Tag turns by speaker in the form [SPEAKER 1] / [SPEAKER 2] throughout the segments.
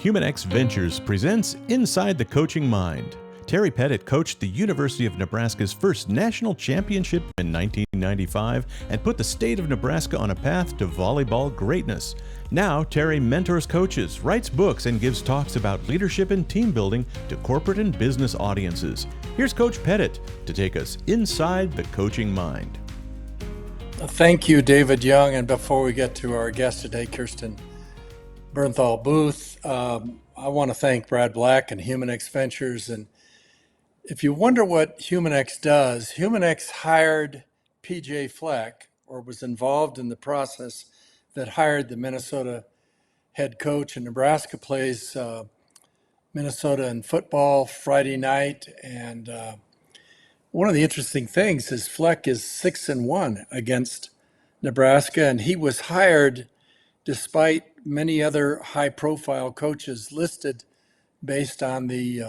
[SPEAKER 1] Humanex Ventures presents Inside the Coaching Mind. Terry Pettit coached the University of Nebraska's first national championship in 1995 and put the state of Nebraska on a path to volleyball greatness. Now, Terry mentors coaches, writes books, and gives talks about leadership and team building to corporate and business audiences. Here's Coach Pettit to take us inside the coaching mind.
[SPEAKER 2] Thank you, David Young. And before we get to our guest today, Kirsten Bernthal Booth, I want to thank Brad Black and Humanex Ventures. And if you wonder what Humanex does, Humanex hired PJ Fleck, or was involved in the process that hired the Minnesota head coach. And Nebraska plays Minnesota in football Friday night. And one of the interesting things is Fleck is 6-1 against Nebraska, and he was hired despite many other high-profile coaches listed based on the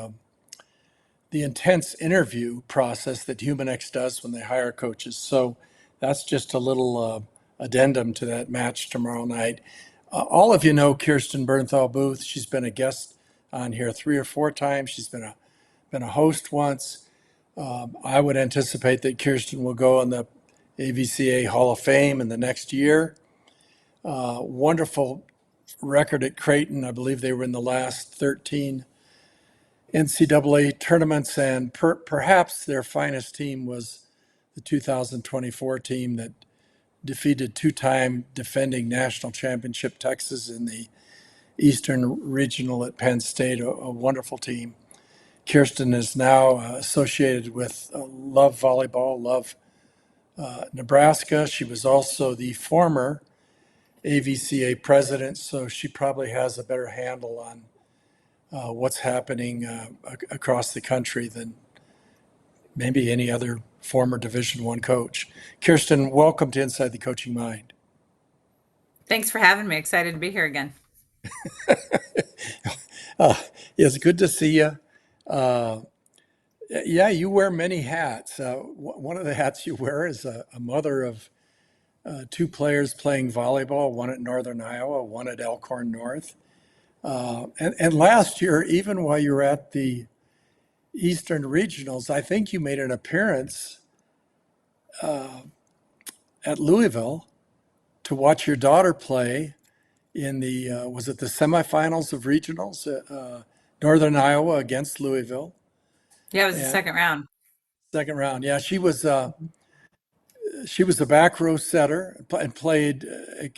[SPEAKER 2] intense interview process that Humanex does when they hire coaches. So that's just a little addendum to that match tomorrow night. All of you know Kirsten Bernthal Booth. She's been a guest on here 3 or 4 times. She's been a host once. I would anticipate that Kirsten will go in the AVCA Hall of Fame in the next year. Wonderful record at Creighton. I believe they were in the last 13 NCAA tournaments, and perhaps their finest team was the 2024 team that defeated 2-time defending national championship Texas in the Eastern Regional at Penn State, a wonderful team. Kirsten is now associated with Love Volleyball, Love Nebraska. She was also the former AVCA president, so she probably has a better handle on what's happening across the country than maybe any other former Division I coach. Kirsten, welcome to Inside the Coaching Mind.
[SPEAKER 3] Thanks for having me. Excited to be here again.
[SPEAKER 2] It's good to see you. Yeah, you wear many hats. One of the hats you wear is a mother of 2 players playing volleyball, one at Northern Iowa, one at Elkhorn North. And last year, even while you were at the Eastern Regionals, I think you made an appearance at Louisville to watch your daughter play in the, was it the semifinals of regionals? Northern Iowa against Louisville.
[SPEAKER 3] Yeah, it was the second round.
[SPEAKER 2] Second round. Yeah, she was a back row setter and played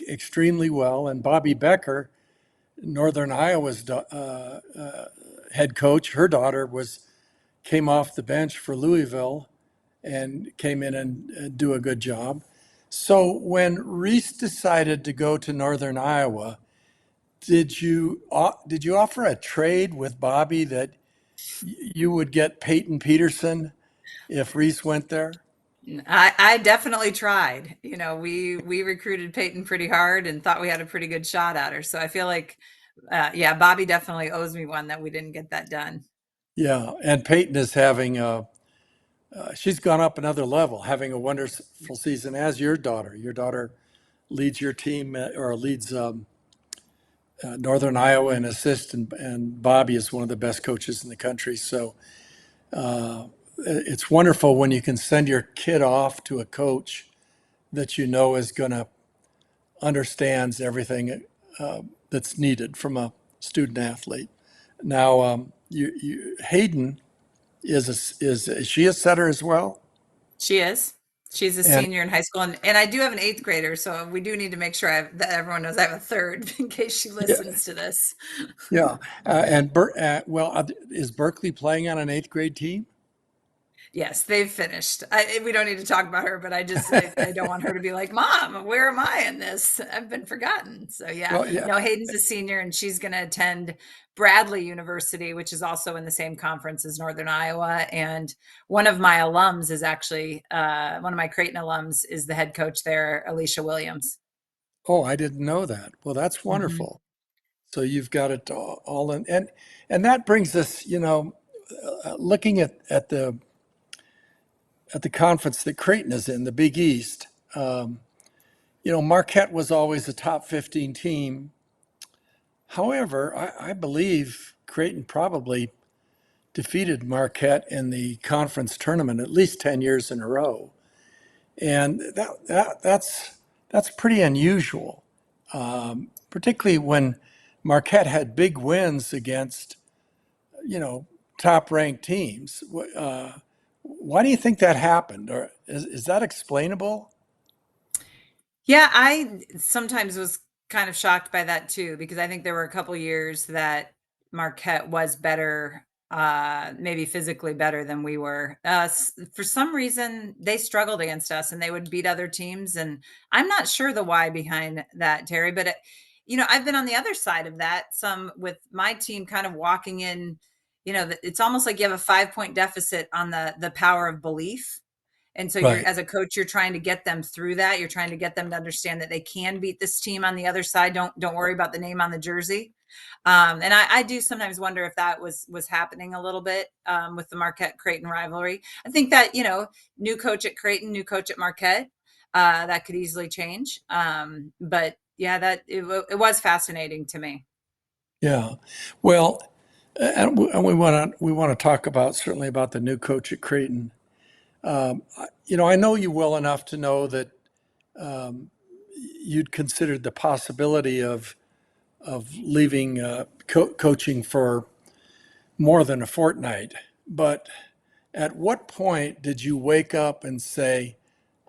[SPEAKER 2] extremely well. And Bobby Becker, Northern Iowa's head coach, her daughter came off the bench for Louisville and came in and do a good job. So when Reese decided to go to Northern Iowa, did you offer a trade with Bobby that you would get Peyton Peterson if Reese went there?
[SPEAKER 3] I definitely tried. You know, we recruited Peyton pretty hard and thought we had a pretty good shot at her. So I feel like, Bobby definitely owes me one that we didn't get that done.
[SPEAKER 2] Yeah, and Peyton is having she's gone up another level, having a wonderful season, as your daughter. Your daughter leads your team or leads Northern Iowa in assist, and Bobby is one of the best coaches in the country. So it's wonderful when you can send your kid off to a coach that you know is going to understands everything that's needed from a student athlete. Now, Hayden is she a setter as well?
[SPEAKER 3] She is. She's a senior in high school, and I do have an 8th grader, so we do need to make sure that everyone knows I have a 3rd in case she listens to this.
[SPEAKER 2] Yeah, is Berkeley playing on an 8th grade team?
[SPEAKER 3] Yes, they've finished. We don't need to talk about her, but I don't want her to be like, Mom, where am I in this? I've been forgotten. So No, Hayden's a senior, and she's going to attend Bradley University, which is also in the same conference as Northern Iowa. And one of my alums is actually, one of my Creighton alums is the head coach there, Alicia Williams.
[SPEAKER 2] Oh, I didn't know that. Well, that's wonderful. Mm-hmm. So you've got it all in. And that brings us, looking at the conference that Creighton is in, the Big East, Marquette was always a top 15 team. However, I believe Creighton probably defeated Marquette in the conference tournament at least 10 years in a row. And that's pretty unusual, particularly when Marquette had big wins against, top ranked teams. Why do you think that happened? Or is that explainable?
[SPEAKER 3] Yeah, I sometimes was kind of shocked by that too, because I think there were a couple years that Marquette was better, maybe physically better than we were. For some reason, they struggled against us and they would beat other teams. And I'm not sure the why behind that, Terry, but I've been on the other side of that, some with my team kind of walking in, it's almost like you have a 5-point deficit on the power of belief. And so
[SPEAKER 2] Right.
[SPEAKER 3] as a coach, you're trying to get them through that. You're trying to get them to understand that they can beat this team on the other side. Don't worry about the name on the jersey. And I do sometimes wonder if that was happening a little bit with the Marquette Creighton rivalry. I think that, new coach at Creighton, new coach at Marquette, that could easily change. But yeah, that it was fascinating to me.
[SPEAKER 2] Yeah. Well, and we want to talk about certainly about the new coach at Creighton. I know you well enough to know that you'd considered the possibility of leaving coaching for more than a fortnight. But at what point did you wake up and say,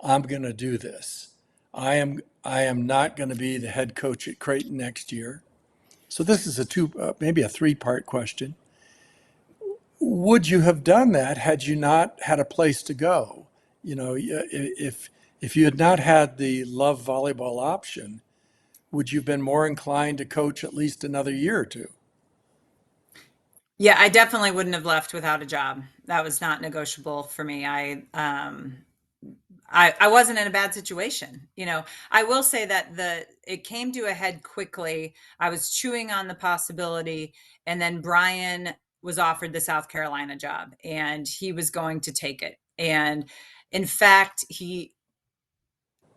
[SPEAKER 2] "I'm going to do this. I am not going to be the head coach at Creighton next year"? So this is maybe a three-part question. Would you have done that had you not had a place to go? If you had not had the Love Volleyball option, would you have been more inclined to coach at least another year or two?
[SPEAKER 3] Yeah, I definitely wouldn't have left without a job. That was not negotiable for me. I wasn't in a bad situation. I will say that it came to a head quickly. I was chewing on the possibility, and then Brian was offered the South Carolina job, and he was going to take it. And in fact,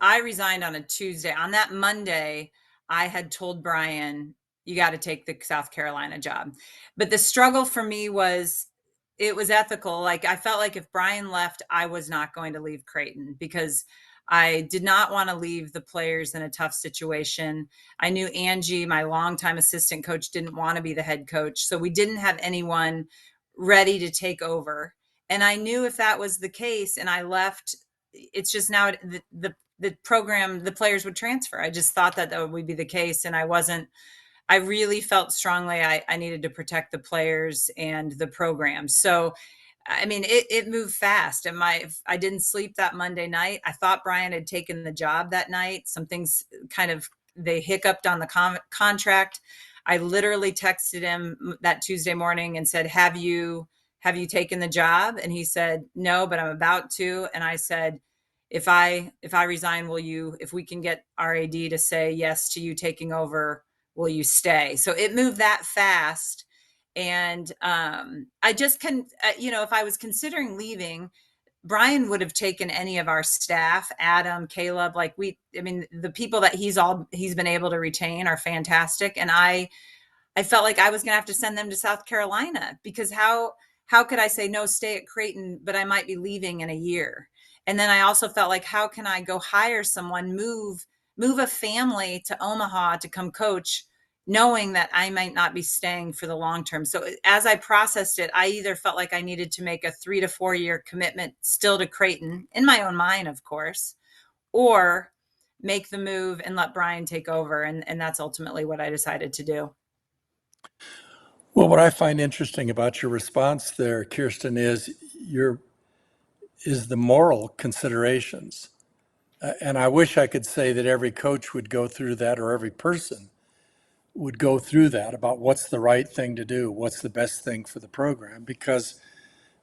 [SPEAKER 3] I resigned on a Tuesday. On that Monday, I had told Brian, you got to take the South Carolina job. But the struggle for me was it was ethical. Like I felt like if Brian left, I was not going to leave Creighton because I did not want to leave the players in a tough situation. I knew Angie, my longtime assistant coach, didn't want to be the head coach. So we didn't have anyone ready to take over. And I knew if that was the case and I left, it's just now the program, the players would transfer. I just thought that would be the case. And I really felt strongly I needed to protect the players and the program. So, I mean, it moved fast. And I didn't sleep that Monday night. I thought Brian had taken the job that night. Some things they hiccuped on the contract. I literally texted him that Tuesday morning and said, have you taken the job? And he said, no, but I'm about to. And I said, if I resign, if we can get RAD to say yes to you taking over, will you stay? So it moved that fast. And I just if I was considering leaving, Brian would have taken any of our staff, Adam, Caleb, the people that he's been able to retain are fantastic. And I felt like I was going to have to send them to South Carolina because how could I say no, stay at Creighton, but I might be leaving in a year. And then I also felt like, how can I go hire someone, move a family to Omaha to come coach, knowing that I might not be staying for the long term. So as I processed it, I either felt like I needed to make a 3 to 4 year commitment still to Creighton, in my own mind, of course, or make the move and let Brian take over. And that's ultimately what I decided to do.
[SPEAKER 2] Well, what I find interesting about your response there, Kirsten, is the moral considerations. And I wish I could say that every coach would go through that or every person would go through that about what's the right thing to do, what's the best thing for the program, because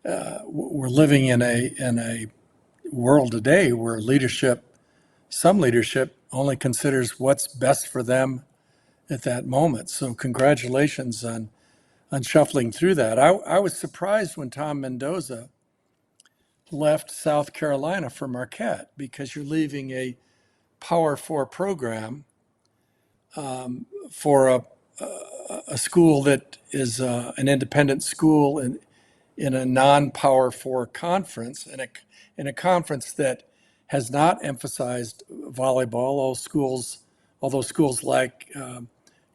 [SPEAKER 2] we're living in a world today where some leadership only considers what's best for them at that moment. So congratulations on shuffling through that. I was surprised when Tom Mendoza left South Carolina for Marquette because you're leaving a Power Four program for a school that is an independent school in a non-Power Four conference, in a conference that has not emphasized volleyball, although schools like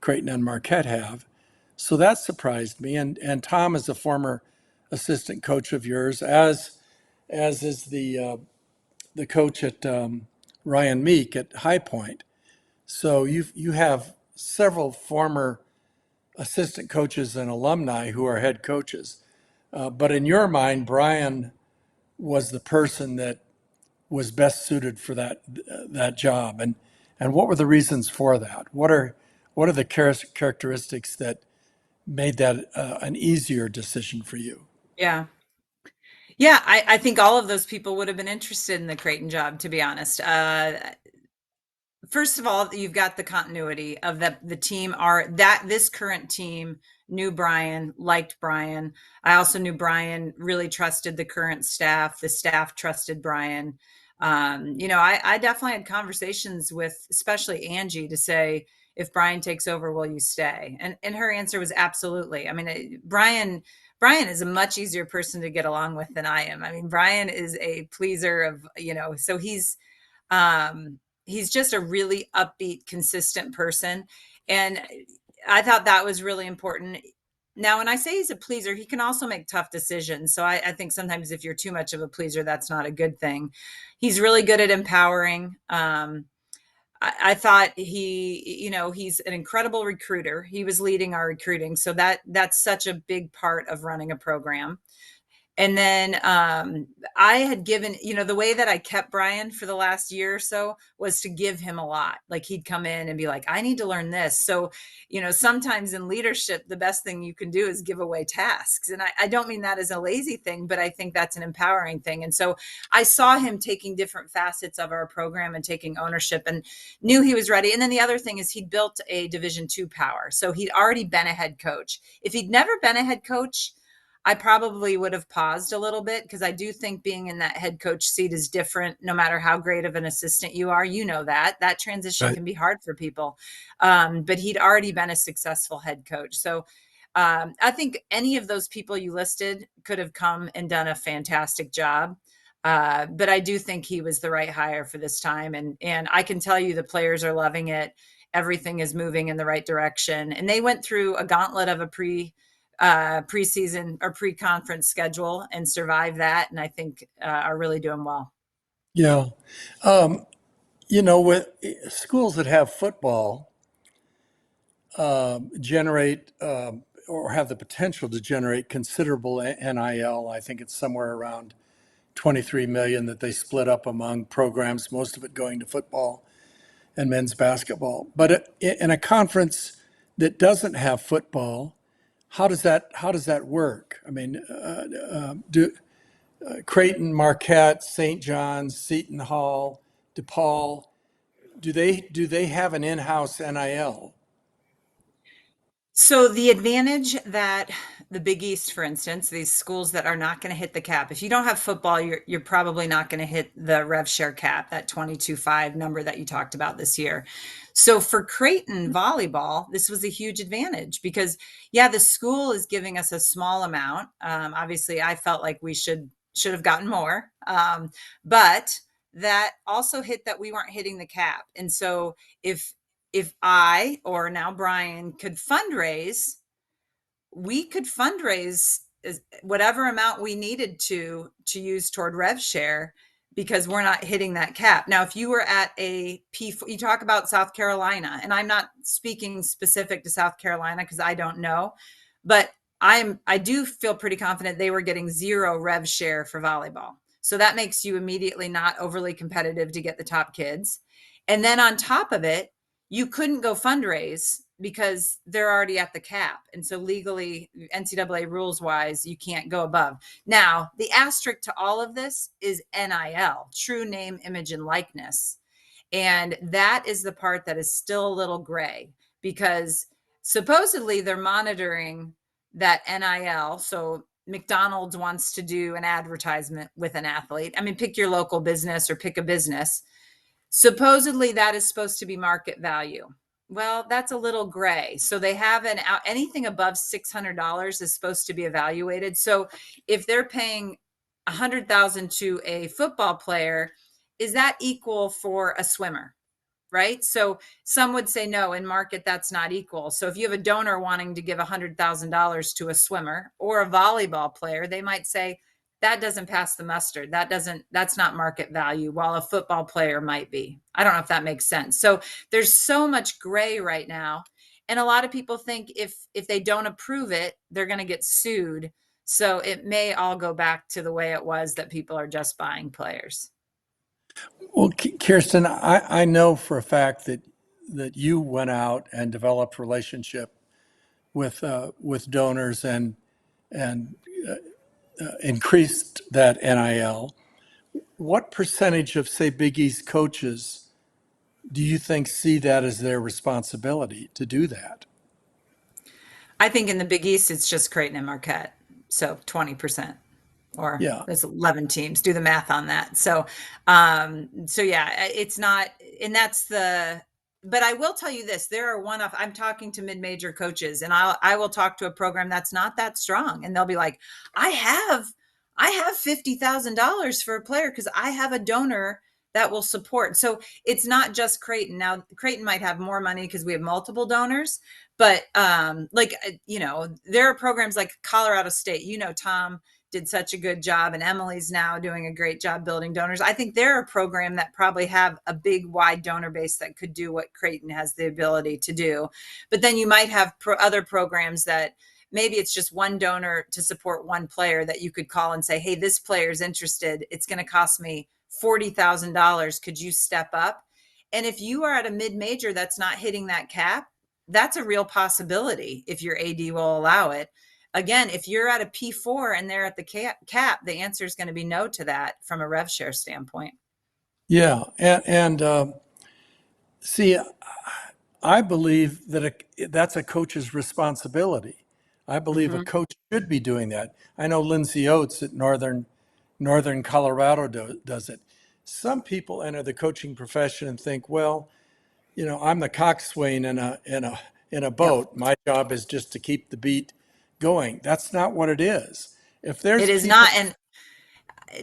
[SPEAKER 2] Creighton and Marquette have. So that surprised me. And Tom is a former assistant coach of yours, as is the coach at Ryan Meek at High Point. So you have several former assistant coaches and alumni who are head coaches. But in your mind, Brian was the person that was best suited for that job. And what were the reasons for that? What are the characteristics that made that an easier decision for you?
[SPEAKER 3] Yeah. Yeah, I think all of those people would have been interested in the Creighton job, to be honest. First of all, you've got the continuity of the team this current team knew Brian, liked Brian. I also knew Brian really trusted the current staff. The staff trusted Brian. I definitely had conversations with, especially Angie, to say, if Brian takes over, will you stay? And her answer was absolutely. I mean, Brian is a much easier person to get along with than I am. I mean, Brian is a pleaser so he's just a really upbeat, consistent person. And I thought that was really important. Now, when I say he's a pleaser, he can also make tough decisions. So I think sometimes if you're too much of a pleaser, that's not a good thing. He's really good at empowering. I thought he's an incredible recruiter. He was leading our recruiting. So that's such a big part of running a program. And then I had given, the way that I kept Brian for the last year or so was to give him a lot. Like he'd come in and be like, I need to learn this. So, sometimes in leadership, the best thing you can do is give away tasks. And I don't mean that as a lazy thing, but I think that's an empowering thing. And so I saw him taking different facets of our program and taking ownership and knew he was ready. And then the other thing is he'd built a Division II power. So he'd already been a head coach. If he'd never been a head coach, I probably would have paused a little bit, because I do think being in that head coach seat is different no matter how great of an assistant you are. That transition
[SPEAKER 2] Right.
[SPEAKER 3] can be hard for people. But he'd already been a successful head coach. So I think any of those people you listed could have come and done a fantastic job. But I do think he was the right hire for this time. And I can tell you the players are loving it. Everything is moving in the right direction. And they went through a gauntlet of a preseason or pre-conference schedule and survive that, and I think are really doing well.
[SPEAKER 2] Yeah. With schools that have football generate or have the potential to generate considerable NIL. I think it's somewhere around 23 million that they split up among programs, most of it going to football and men's basketball. But in a conference that doesn't have football, how does that work? I mean, do Creighton, Marquette, St. John's, Seton Hall, DePaul, do they have an in-house NIL?
[SPEAKER 3] So the advantage that the Big East, for instance, these schools that are not going to hit the cap, if you don't have football, you're probably not going to hit the rev share cap, that 22.5 number that you talked about this year. So for Creighton volleyball, this was a huge advantage because, the school is giving us a small amount. Obviously, I felt like we should have gotten more, but that also hit that we weren't hitting the cap. And so if I, or now Brian, could fundraise, we could fundraise whatever amount we needed to use toward rev share, because we're not hitting that cap. Now, if you were at a P4, you talk about South Carolina, and I'm not speaking specific to South Carolina because I don't know, but I do feel pretty confident they were getting 0 rev share for volleyball. So that makes you immediately not overly competitive to get the top kids. And then on top of it, you couldn't go fundraise because they're already at the cap. And so legally, NCAA rules wise, you can't go above. Now, the asterisk to all of this is NIL, true name, image, and likeness. And that is the part that is still a little gray, because supposedly they're monitoring that NIL. So McDonald's wants to do an advertisement with an athlete. I mean, pick your local business or pick a business. Supposedly that is supposed to be market value. Well, that's a little gray. So they have anything above $600 is supposed to be evaluated. So if they're paying $100,000 to a football player, is that equal for a swimmer? Right. So some would say no, in market, that's not equal. So if you have a donor wanting to give $100,000 to a swimmer or a volleyball player, they might say that doesn't pass the mustard. That's not market value, while a football player might be. I don't know if that makes sense. So there's so much gray right now. And a lot of people think if they don't approve it, they're going to get sued. So it may all go back to the way it was, that people are just buying players.
[SPEAKER 2] Well, Kirsten, I know for a fact that you went out and developed relationship with donors and increased that NIL. What percentage of, say, Big East coaches do you think see that as their responsibility to do that?
[SPEAKER 3] I think in the Big East, it's just Creighton and Marquette. So 20%, or
[SPEAKER 2] Yeah.
[SPEAKER 3] there's 11 teams. Do the math on that. So yeah, it's not, and but I will tell you this, there are one-off, I'm talking to mid-major coaches, and I will talk to a program that's not that strong, and they'll be like, I have $50,000 for a player because I have a donor that will support. So it's not just Creighton. Now, Creighton might have more money because we have multiple donors, but there are programs like Colorado State, Tom did such a good job, and Emily's now doing a great job building donors. I think they're a program that probably have a big, wide donor base that could do what Creighton has the ability to do. But then you might have other programs that maybe it's just one donor to support one player that you could call and say, hey, this player is interested. It's going to cost me $40,000. Could you step up? And if you are at a mid-major that's not hitting that cap, that's a real possibility if your AD will allow it. Again, if you're at a P4 and they're at the cap, the answer is going to be no to that from a rev share standpoint.
[SPEAKER 2] Yeah. And see, I believe that that's a coach's responsibility. I believe a coach should be doing that. I know Lindsay Oates at Northern Colorado does it. Some people enter the coaching profession and think, well, I'm the coxswain in a boat.
[SPEAKER 3] Yep.
[SPEAKER 2] My job is just to keep the beat going. That's not what it is. If there's
[SPEAKER 3] It is
[SPEAKER 2] people,
[SPEAKER 3] not. And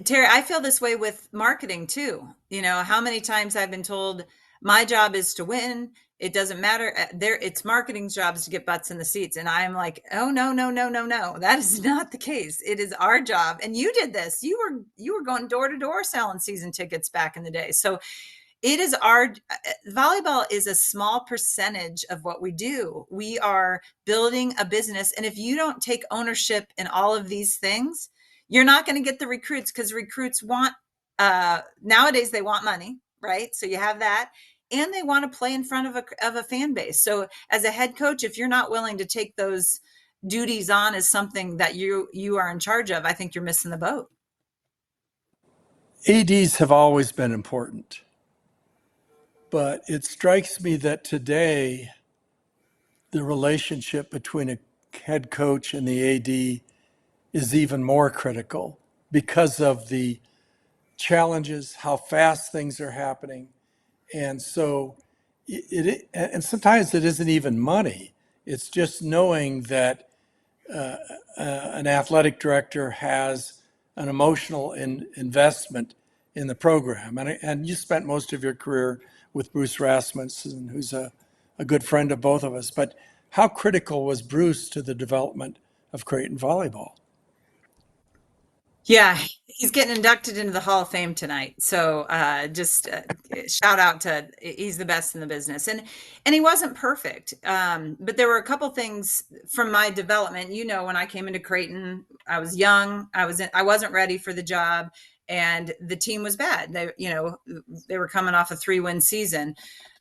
[SPEAKER 3] Terry, I feel this way with marketing too. How many times I've been told my job is to win. It doesn't matter. It's marketing's job is to get butts in the seats. And I'm like, oh, no. That is not the case. It is our job. And you did this. You were going door to door selling season tickets back in the day. So it is volleyball is a small percentage of what we do. We are building a business. And if you don't take ownership in all of these things, you're not going to get the recruits, because recruits want, nowadays they want money, right? So you have that, and they want to play in front of a fan base. So as a head coach, if you're not willing to take those duties on as something that you are in charge of, I think you're missing the boat.
[SPEAKER 2] ADs have always been important. But it strikes me that today, the relationship between a head coach and the AD is even more critical because of the challenges, how fast things are happening. And so and sometimes it isn't even money. It's just knowing that an athletic director has an emotional investment in the program. And you spent most of your career with Bruce Rasmussen, who's a good friend of both of us. But how critical was Bruce to the development of Creighton Volleyball?
[SPEAKER 3] Yeah, he's getting inducted into the Hall of Fame tonight. So just shout out to, he's the best in the business. And he wasn't perfect. But there were a couple things from my development. When I came into Creighton, I was young. I wasn't ready for the job, and the team was bad. They were coming off a 3-win season.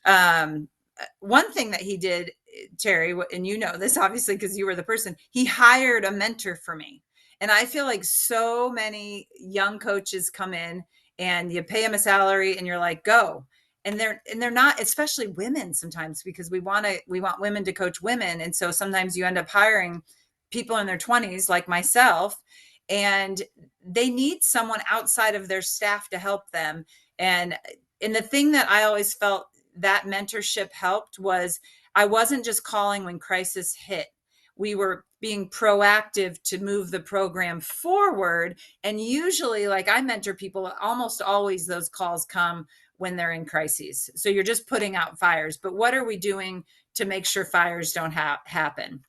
[SPEAKER 3] One thing that he did, Terry, and this obviously because you were the person, he hired a mentor for me. And I feel like so many young coaches come in and you pay them a salary and you're like, go. And they're not, especially women sometimes, because we want women to coach women. And so sometimes you end up hiring people in their 20s like myself, and they need someone outside of their staff to help them. And the thing that I always felt that mentorship helped was I wasn't just calling when crisis hit. We were being proactive to move the program forward. And usually, like I mentor people, almost always those calls come when they're in crises. So you're just putting out fires. But what are we doing to make sure fires don't happen?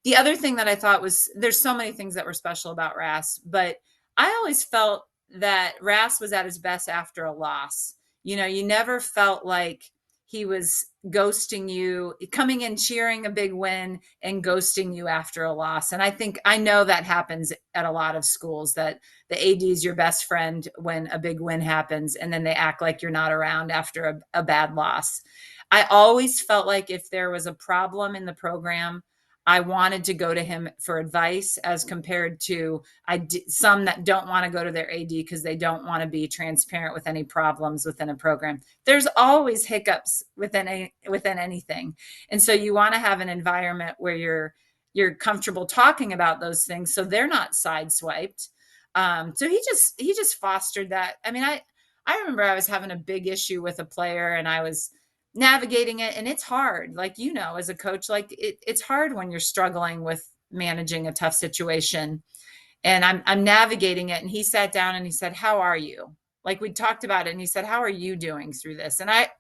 [SPEAKER 3] The other thing that I thought was, there's so many things that were special about RAS, but I always felt that RAS was at his best after a loss. You know, you never felt like he was ghosting you, coming in cheering a big win and ghosting you after a loss. And I know that happens at a lot of schools, that the AD is your best friend when a big win happens, and then they act like you're not around after a bad loss. I always felt like if there was a problem in the program, I wanted to go to him for advice, as compared to some that don't want to go to their AD because they don't want to be transparent with any problems within a program. There's always hiccups within anything. And so you want to have an environment where you're comfortable talking about those things, so they're not sideswiped. So he just fostered that. I mean, I remember I was having a big issue with a player, and I was navigating it, and it's hard, like, you know, as a coach, like it's hard when you're struggling with managing a tough situation, and I'm navigating it. And he sat down and he said, "How are you?" Like, we talked about it, and he said, "How are you doing through this?" And I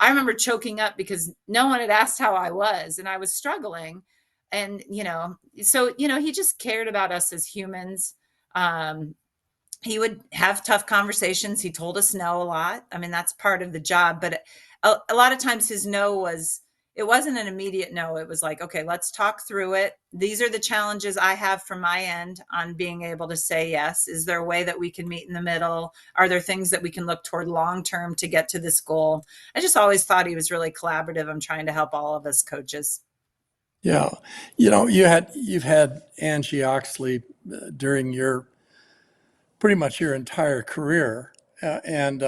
[SPEAKER 3] remember choking up because no one had asked how I was, and I was struggling. And so he just cared about us as humans. He would have tough conversations. He told us no a lot. I mean, that's part of the job. But a lot of times his no it wasn't an immediate no. It was like, okay, let's talk through it. These are the challenges I have from my end on being able to say yes. Is there a way that we can meet in the middle? Are there things that we can look toward long-term to get to this goal? I just always thought he was really collaborative. I'm trying to help all of us coaches.
[SPEAKER 2] Yeah. You've had Angie Oxley during pretty much your entire career. And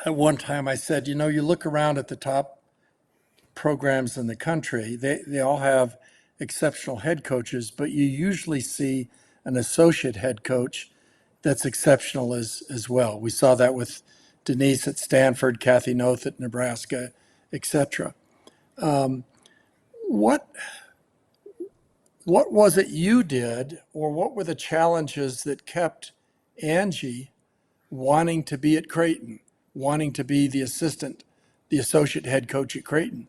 [SPEAKER 2] at one time I said, you look around at the top programs in the country, they all have exceptional head coaches, but you usually see an associate head coach that's exceptional as well. We saw that with Denise at Stanford, Kathy Noth at Nebraska, etc. What was it you did, or what were the challenges that kept Angie wanting to be at Creighton, wanting to be the associate head coach at Creighton?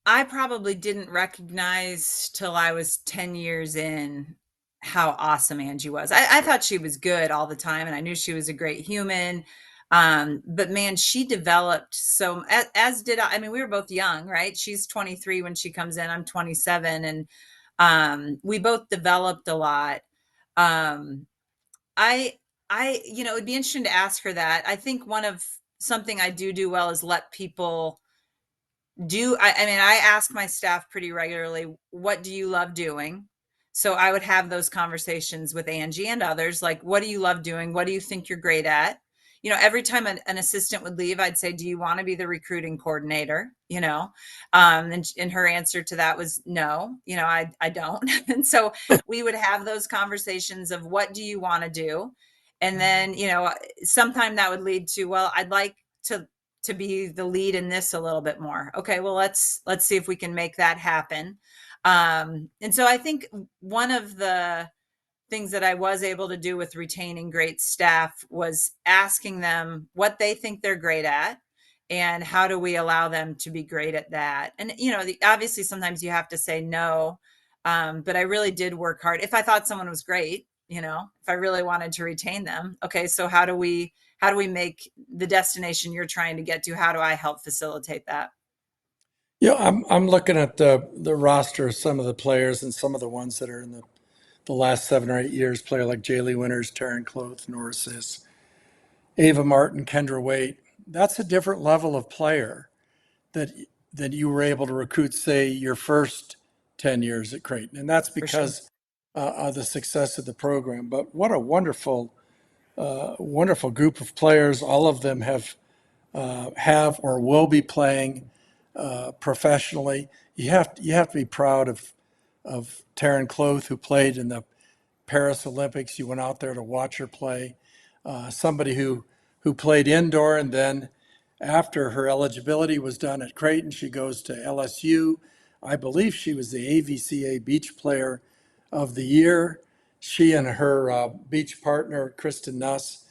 [SPEAKER 3] I probably didn't recognize till I was 10 years in how awesome Angie was. I thought she was good all the time, and I knew she was a great human. But man, she developed so, as did I. I mean, we were both young, right? She's 23 when she comes in. I'm 27. And we both developed a lot. Um, I, it'd be interesting to ask her that. I think something I do well is let people I mean, I ask my staff pretty regularly, what do you love doing? So I would have those conversations with Angie and others, like, what do you love doing? What do you think you're great at? Every time an assistant would leave, I'd say, do you want to be the recruiting coordinator? And her answer to that was no, I don't. And so we would have those conversations of, what do you want to do? And then, sometime that would lead to, well, I'd like to be the lead in this a little bit more. Okay, well, let's see if we can make that happen. And so I think one of the things that I was able to do with retaining great staff was asking them what they think they're great at, and how do we allow them to be great at that. And obviously sometimes you have to say no, but I really did work hard. If I thought someone was great, if I really wanted to retain them, okay, so how do we make the destination you're trying to get to? How do I help facilitate that?
[SPEAKER 2] Yeah, I'm looking at the roster of some of the players, and some of the ones that are in the last 7 or 8 years, player like Jaylee Winters, Taryn Cloth, Nora Sis, Ava Martin, Kendra Waite. That's a different level of player that you were able to recruit, say, your first 10 years at Creighton. And that's because of the success of the program. But what a wonderful group of players. All of them have or will be playing professionally. You have to be proud of Taryn Cloth, who played in the Paris Olympics. You went out there to watch her play. Somebody who who played indoor, and then after her eligibility was done at Creighton, she goes to LSU. I believe she was the AVCA Beach Player of the Year. She and her beach partner, Kristen Nuss,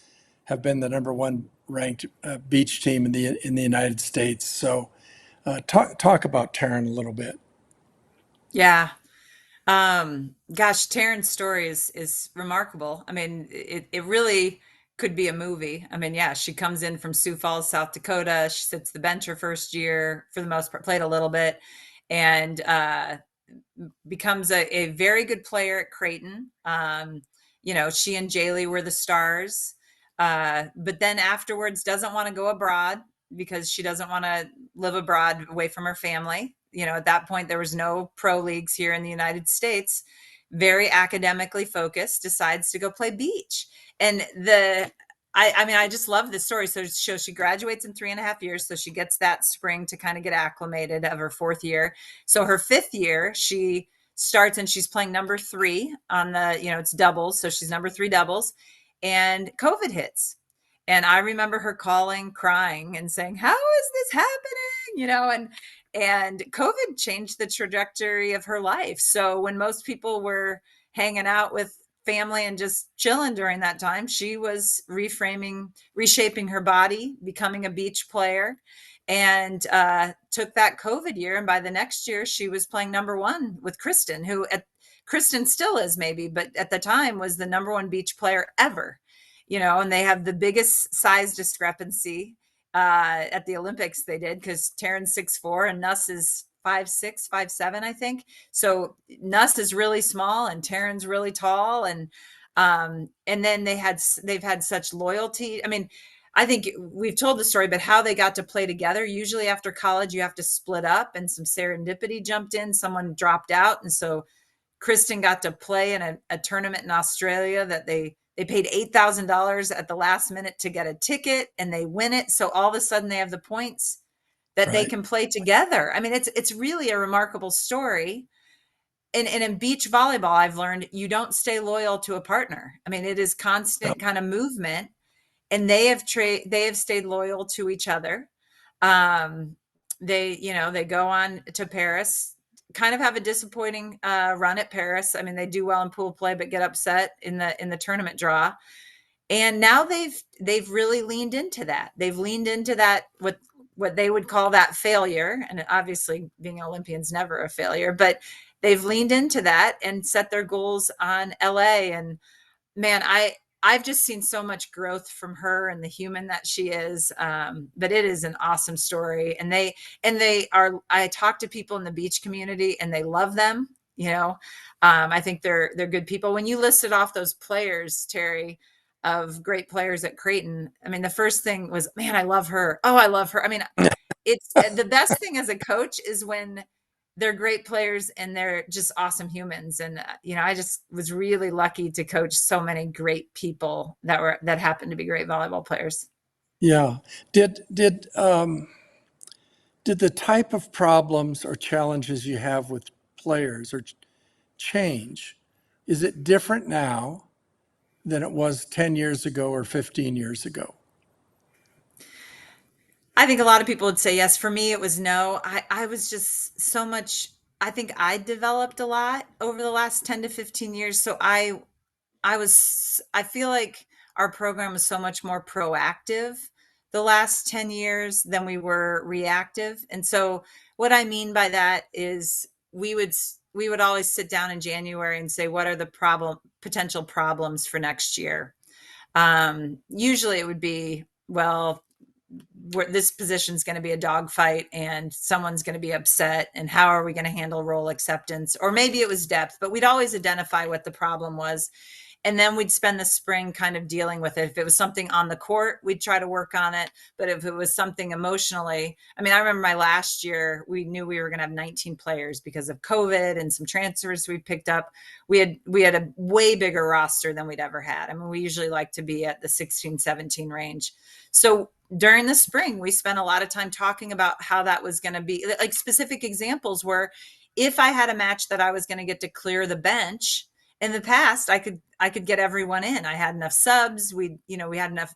[SPEAKER 2] have been the #1 ranked beach team in the United States. So talk about Taryn a little bit.
[SPEAKER 3] Yeah. Gosh, Taryn's story is remarkable. I mean, it really could be a movie. I mean, yeah, she comes in from Sioux Falls, South Dakota. She sits the bench her first year, for the most part, played a little bit, and becomes a very good player at Creighton. She and Jaylee were the stars, but then afterwards doesn't want to go abroad because she doesn't want to live abroad away from her family. At that point, there was no pro leagues here in the United States. Very academically focused, decides to go play beach. And I just love this story. So she graduates in 3.5 years. So she gets that spring to kind of get acclimated of her 4th year. So her 5th year, she starts and she's playing number 3 on the, it's doubles. So she's number 3 doubles, and COVID hits. And I remember her calling, crying and saying, "How is this happening?" And COVID changed the trajectory of her life. So when most people were hanging out with family and just chilling during that time, she was reshaping her body, becoming a beach player, and took that COVID year. And by the next year, she was playing #1 with Kristen, who Kristen still is maybe, but at the time was the #1 beach player ever. And they have the biggest size discrepancy at the Olympics they did, because Taryn's 6'4" and Nuss is 5'6", 5'7", I think. So Nuss is really small and Taryn's really tall. And then they've had such loyalty. I mean, I think we've told the story, but how they got to play together. Usually after college, you have to split up, and some serendipity jumped in. Someone dropped out. And so Kristen got to play in a tournament in Australia that they paid $8,000 at the last minute to get a ticket, and they win it. So all of a sudden they have the points that they can play together. I mean, it's really a remarkable story. And in beach volleyball, I've learned you don't stay loyal to a partner. I mean, it is constant kind of movement, and they have stayed loyal to each other. They go on to Paris, kind of have a disappointing run at Paris. I mean, they do well in pool play, but get upset in the tournament draw. And now they've really leaned into that. They've leaned into that, what they would call that failure. And obviously being an Olympian is never a failure, but they've leaned into that and set their goals on LA. And man, I've just seen so much growth from her and the human that she is. But it is an awesome story. And I talk to people in the beach community and they love them. I think they're good people. When you listed off those players, Terry, of great players at Creighton, I mean, the first thing was, man, I love her. Oh, I love her. I mean, it's the best thing as a coach is when they're great players and they're just awesome humans. And, I just was really lucky to coach so many great people that happened to be great volleyball players.
[SPEAKER 2] Yeah. Did the type of problems or challenges you have with players or change? Is it different now than it was 10 years ago or 15 years ago?
[SPEAKER 3] I think a lot of people would say yes. For me, it was no. I was just so much. I think I developed a lot over the last 10 to 15 years. So I feel like our program was so much more proactive the last 10 years than we were reactive. And so what I mean by that is we would always sit down in January and say, what are the potential problems for next year? Usually it would be, well, this position is going to be a dogfight and someone's going to be upset, and how are we going to handle role acceptance? Or maybe it was depth, but we'd always identify what the problem was. And then we'd spend the spring kind of dealing with it. If it was something on the court, we'd try to work on it. But if it was something emotionally, I mean, I remember my last year, we knew we were going to have 19 players because of COVID and some transfers we picked up. We had a way bigger roster than we'd ever had. I mean, we usually like to be at the 16, 17 range. So during the spring, we spent a lot of time talking about how that was going to be. Like specific examples were, if I had a match that I was going to get to clear the bench in the past, I could get everyone in. I had enough subs. We had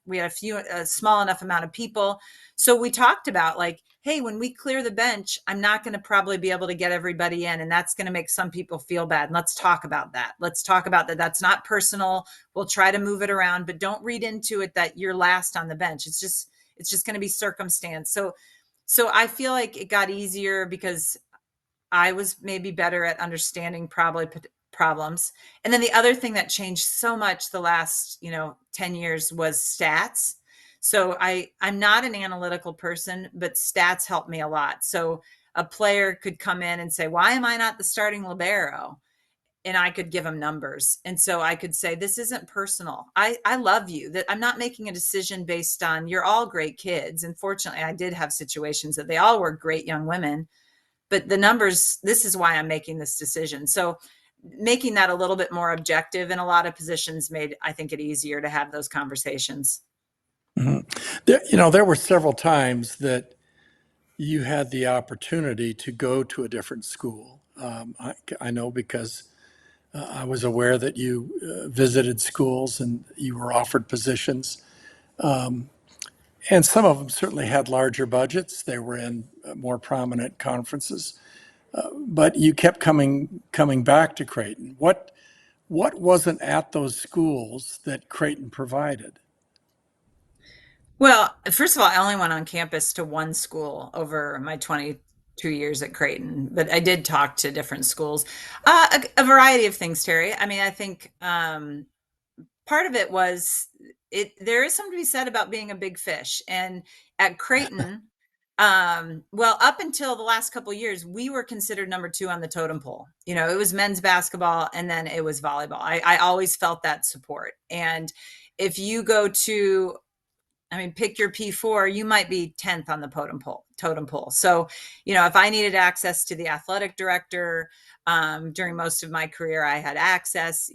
[SPEAKER 3] a small enough amount of people. So we talked about like, hey, when we clear the bench, I'm not going to probably be able to get everybody in. And that's going to make some people feel bad. And let's talk about that. Let's talk about that. That's not personal. We'll try to move it around, but don't read into it that you're last on the bench. It's just going to be circumstance. So I feel like it got easier because I was maybe better at understanding probably problems. And then the other thing that changed so much the last, 10 years was stats. So I'm not an analytical person, but stats helped me a lot. So a player could come in and say, why am I not the starting libero? And I could give them numbers. And so I could say, this isn't personal. I love you. That I'm not making a decision based on, you're all great kids. And fortunately, I did have situations that they all were great young women, but the numbers, this is why I'm making this decision. So making that a little bit more objective in a lot of positions made, I think, it easier to have those conversations.
[SPEAKER 2] Mm-hmm. There were several times that you had the opportunity to go to a different school. I know because I was aware that you visited schools and you were offered positions. And some of them certainly had larger budgets. They were in more prominent conferences. But you kept coming back to Creighton. What wasn't at those schools that Creighton provided?
[SPEAKER 3] Well, first of all, I only went on campus to one school over my 22 years at Creighton, but I did talk to different schools. A variety of things, Terry. I mean, I think part of it was there is something to be said about being a big fish. And at Creighton, well, up until the last couple of years, we were considered number 2 on the totem pole. It was men's basketball and then it was volleyball. I always felt that support. And if you go to, pick your P4, you might be 10th on the totem pole. So, if I needed access to the athletic director, during most of my career, I had access,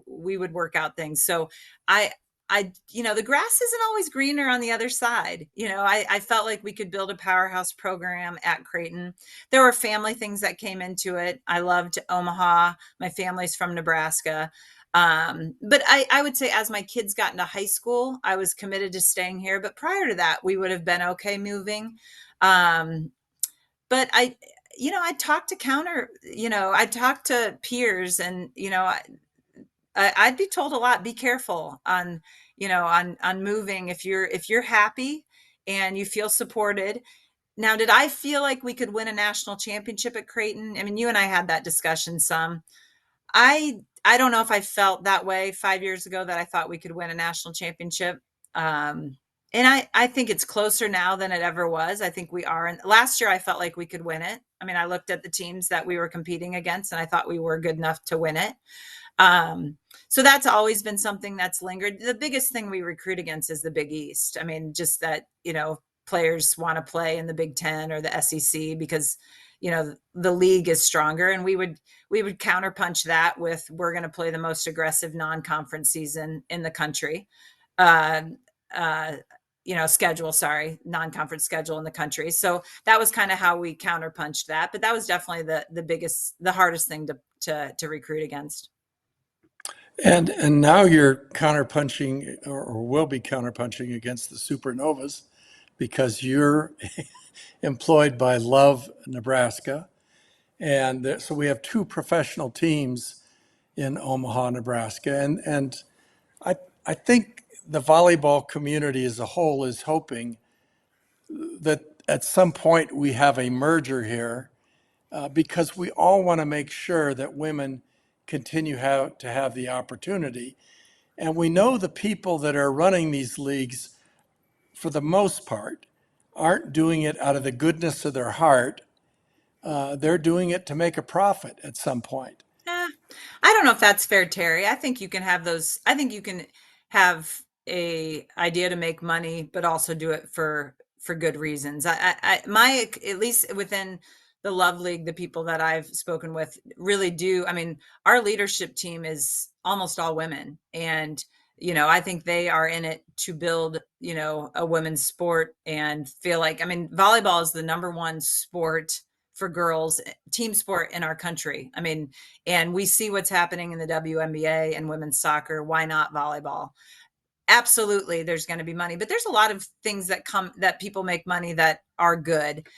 [SPEAKER 3] we would work out things. So the grass isn't always greener on the other side. I felt like we could build a powerhouse program at Creighton. There were family things that came into it. I loved Omaha. My family's from Nebraska. But I would say as my kids got into high school, I was committed to staying here. But prior to that, we would have been okay moving. But I talked to I talked to peers and, I'd be told a lot, be careful on, on moving. If you're happy and you feel supported. Now, did I feel like we could win a national championship at Creighton? I mean, you and I had that discussion some. I don't know if I felt that way 5 years ago that I thought we could win a national championship. And I think it's closer now than it ever was. I think we are. And last year I felt like we could win it. I mean, I looked at the teams that we were competing against and I thought we were good enough to win it. So that's always been something that's lingered. The biggest thing we recruit against is the Big East. I mean, just that, players want to play in the Big Ten or the SEC because, the league is stronger, and we would counterpunch that with, we're going to play the most aggressive non-conference season in the country. Non-conference schedule in the country. So that was kind of how we counterpunched that. But that was definitely the hardest thing to recruit against.
[SPEAKER 2] And now you're counterpunching or will be counterpunching against the Supernovas because you're employed by Love Nebraska. And so we have 2 professional teams in Omaha, Nebraska. And I think the volleyball community as a whole is hoping that at some point we have a merger here because we all want to make sure that women continue to have the opportunity. And we know the people that are running these leagues, for the most part, aren't doing it out of the goodness of their heart. They're doing it to make a profit at some point.
[SPEAKER 3] I don't know if that's fair, Terry. I think you can have those. I think you can have a idea to make money, but also do it for good reasons. At least within the Love League, the people that I've spoken with really do. I mean, our leadership team is almost all women, and I think they are in it to build, a women's sport and feel like, volleyball is the number 1 sport for girls team sport in our country. I mean, and we see what's happening in the WNBA and women's soccer. Why not volleyball? Absolutely, there's going to be money, but there's a lot of things that people make money that are good.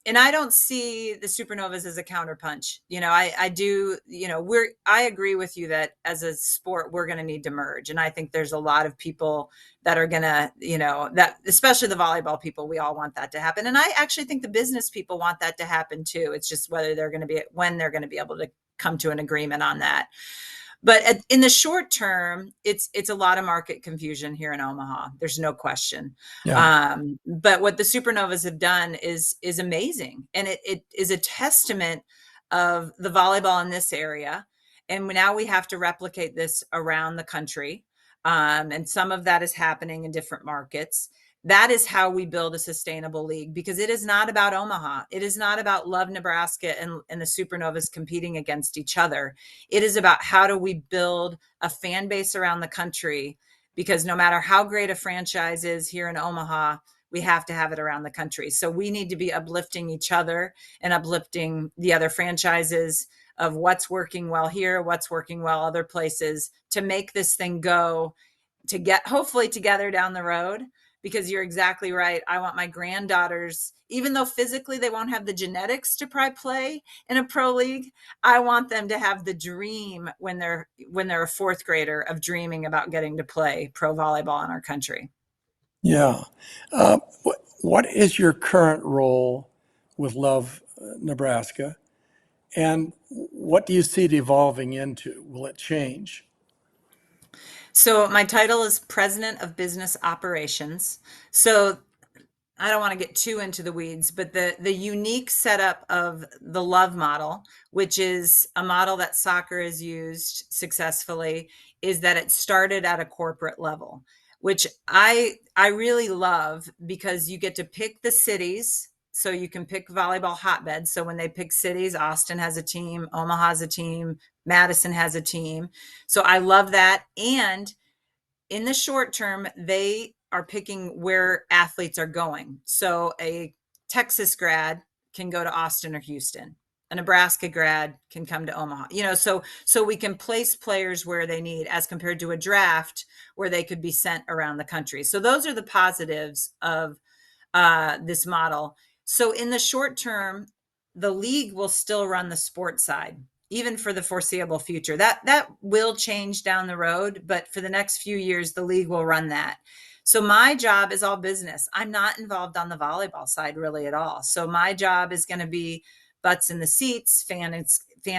[SPEAKER 3] And I don't see the supernovas as a counterpunch. I do, I agree with you that as a sport, we're going to need to merge. And I think there's a lot of people that are going to, that especially the volleyball people, we all want that to happen. And I actually think the business people want that to happen too. It's just when they're going to be able to come to an agreement on that. But in the short term, it's a lot of market confusion here in Omaha. There's no question.
[SPEAKER 2] Yeah.
[SPEAKER 3] But what the Supernovas have done is amazing, and it is a testament of the volleyball in this area. And now we have to replicate this around the country, and some of that is happening in different markets. That is how we build a sustainable league, because it is not about Omaha. It is not about Love Nebraska and the Supernovas competing against each other. It is about how do we build a fan base around the country, because no matter how great a franchise is here in Omaha, we have to have it around the country. So we need to be uplifting each other and uplifting the other franchises of what's working well here, what's working well other places, to make this thing go to get hopefully together down the road. Because you're exactly right. I want my granddaughters, even though physically they won't have the genetics to probably play in a pro league, I want them to have the dream when they're a fourth grader of dreaming about getting to play pro volleyball in our country.
[SPEAKER 2] Yeah. What is your current role with Love Nebraska? And what do you see it evolving into? Will it change?
[SPEAKER 3] So my title is President of Business Operations. So I don't want to get too into the weeds, but the unique setup of the Love model, which is a model that soccer has used successfully, is that it started at a corporate level, which I really love, because you get to pick the cities. So you can pick volleyball hotbeds. So when they pick cities, Austin has a team, Omaha has a team, Madison has a team. So I love that. And in the short term, they are picking where athletes are going. So a Texas grad can go to Austin or Houston. A Nebraska grad can come to Omaha. So we can place players where they need, as compared to a draft where they could be sent around the country. So those are the positives of this model. So in the short term, the league will still run the sports side, even for the foreseeable future. That will change down the road, but for the next few years, the league will run that. So my job is all business. I'm not involved on the volleyball side really at all. So my job is going to be butts in the seats, fan